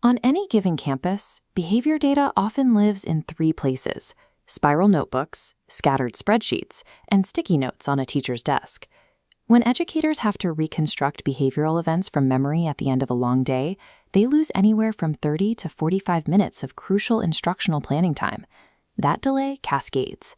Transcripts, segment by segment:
On any given campus, behavior data often lives in three places: spiral notebooks, scattered spreadsheets, and sticky notes on a teacher's desk. When educators have to reconstruct behavioral events from memory at the end of a long day, they lose anywhere from 30 to 45 minutes of crucial instructional planning time. That delay cascades.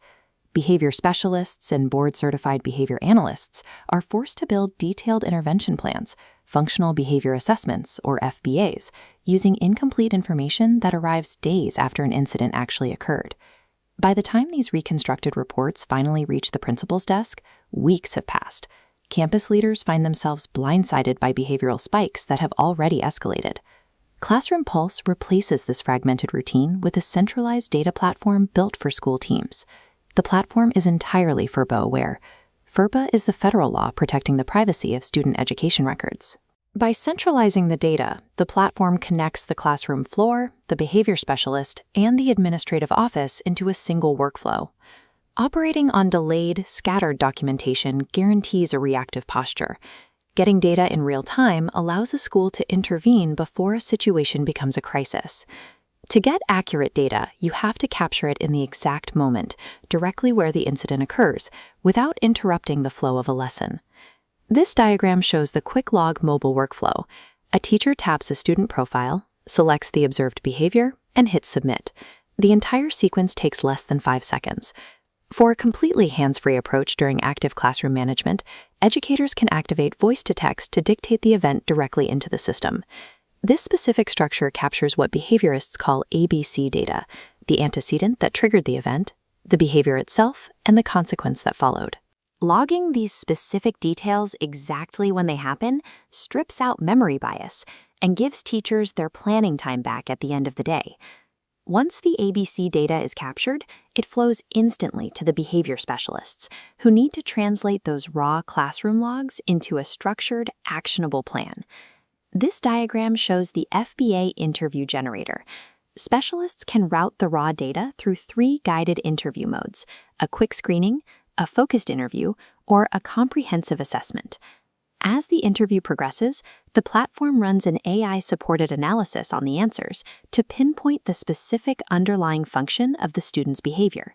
Behavior specialists and board-certified behavior analysts are forced to build detailed intervention plans, functional behavior assessments, or FBAs, using incomplete information that arrives days after an incident actually occurred. By the time these reconstructed reports finally reach the principal's desk, weeks have passed. Campus leaders find themselves blindsided by behavioral spikes that have already escalated. Classroom Pulse replaces this fragmented routine with a centralized data platform built for school teams. The platform is entirely FERPA-aware. FERPA is the federal law protecting the privacy of student education records. By centralizing the data, the platform connects the classroom floor, the behavior specialist, and the administrative office into a single workflow. Operating on delayed, scattered documentation guarantees a reactive posture. Getting data in real time allows a school to intervene before a situation becomes a crisis. To get accurate data, you have to capture it in the exact moment, directly where the incident occurs, without interrupting the flow of a lesson. This diagram shows the QuickLog mobile workflow. A teacher taps a student profile, selects the observed behavior, and hits Submit. The entire sequence takes less than 5 seconds. For a completely hands-free approach during active classroom management, educators can activate voice-to-text to dictate the event directly into the system. This specific structure captures what behaviorists call ABC data: the antecedent that triggered the event, the behavior itself, and the consequence that followed. Logging these specific details exactly when they happen strips out memory bias and gives teachers their planning time back at the end of the day. Once the ABC data is captured, it flows instantly to the behavior specialists, who need to translate those raw classroom logs into a structured, actionable plan. This diagram shows the FBA interview generator. Specialists can route the raw data through 3 guided interview modes: a quick screening, a focused interview, or a comprehensive assessment. As the interview progresses, the platform runs an AI-supported analysis on the answers to pinpoint the specific underlying function of the student's behavior.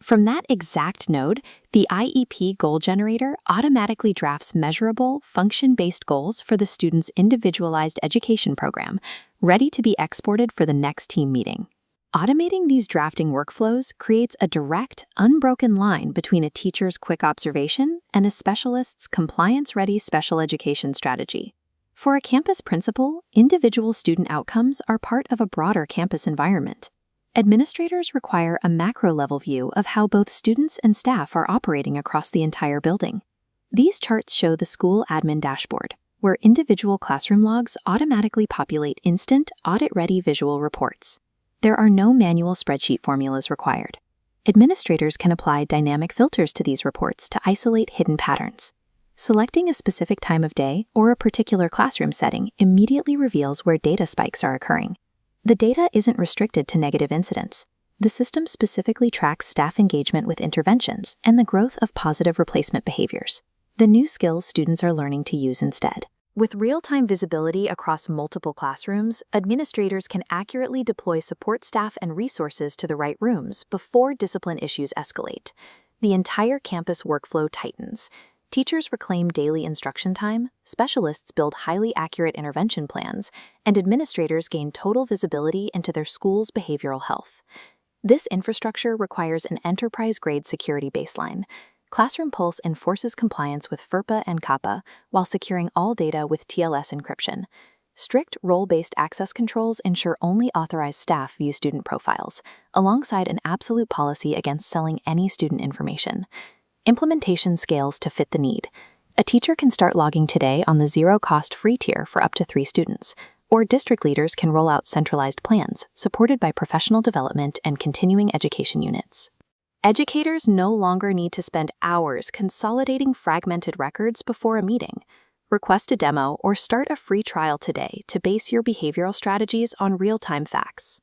From that exact node, the IEP goal generator automatically drafts measurable, function-based goals for the student's individualized education program, ready to be exported for the next team meeting. Automating these drafting workflows creates a direct, unbroken line between a teacher's quick observation and a specialist's compliance-ready special education strategy. For a campus principal, individual student outcomes are part of a broader campus environment. Administrators require a macro-level view of how both students and staff are operating across the entire building. These charts show the school admin dashboard, where individual classroom logs automatically populate instant, audit-ready visual reports. There are no manual spreadsheet formulas required. Administrators can apply dynamic filters to these reports to isolate hidden patterns. Selecting a specific time of day or a particular classroom setting immediately reveals where data spikes are occurring. The data isn't restricted to negative incidents. The system specifically tracks staff engagement with interventions and the growth of positive replacement behaviors, the new skills students are learning to use instead. With real-time visibility across multiple classrooms, administrators can accurately deploy support staff and resources to the right rooms before discipline issues escalate. The entire campus workflow tightens. Teachers reclaim daily instruction time, specialists build highly accurate intervention plans, and administrators gain total visibility into their school's behavioral health. This infrastructure requires an enterprise-grade security baseline. Classroom Pulse enforces compliance with FERPA and CAPA while securing all data with TLS encryption. Strict role-based access controls ensure only authorized staff view student profiles, alongside an absolute policy against selling any student information. Implementation scales to fit the need. A teacher can start logging today on the zero-cost free tier for up to 3 students, or district leaders can roll out centralized plans supported by professional development and continuing education units. Educators no longer need to spend hours consolidating fragmented records before a meeting. Request a demo or start a free trial today to base your behavioral strategies on real-time facts.